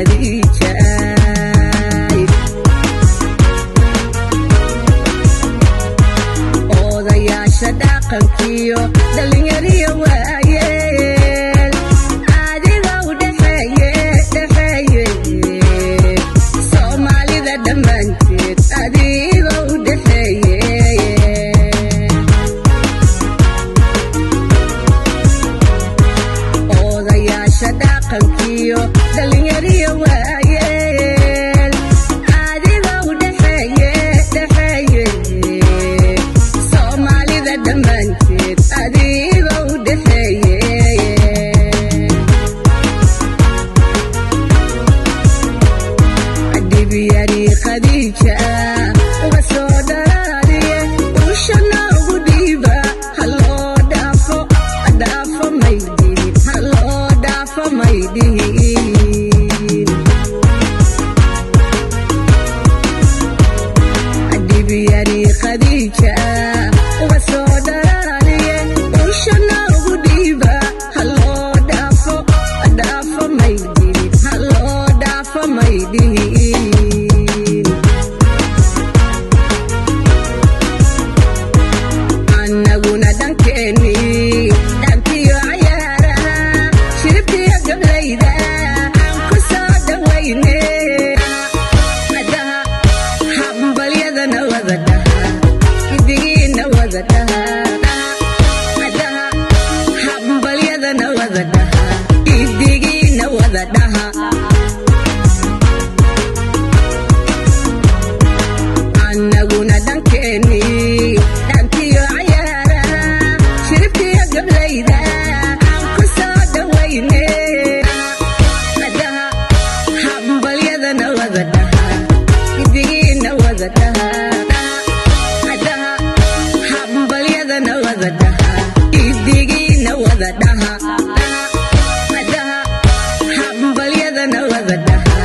khadiija odayaasha dhaqankiyo dhalinyariyo waayeel adiga u dhexeeye soomaalida dhammaanteed adiga u dhexeeye odayaasha dhaqankiyo dhalinyariyo waayeel adiga u dhexeeye soomaalida dhammaanteed adiga u dhexeeye dhibyari khadiija uga soo dharaariye ushana ugu dhiiba haloo dhaafo maydhihin haloo dhaafo maydhihin dhibyari khadiija uga soo dharaariye ushana ugu dhiiba haloo dhaafo maydhihin haloo dhaafo maydhihin annaguna dhankeeni dhankiyo cayaaraha shiribkiyo gablayda aan ku soo dhawayne adaha hambalyadana wada dhaha idigiina wada dhaha adaha hambalyadana wada dhaha idigiina wada dhaha annaguna dhankeeni dhankiyo cayaaraha shiribkiyo gablayda aan ku soo dhawayne adaha hambalyadana wada dhaha idigiina wada dhaha adaha hambalyadana wada dhaha idigiina wada dhaha adaha hambalyadana wada dhaha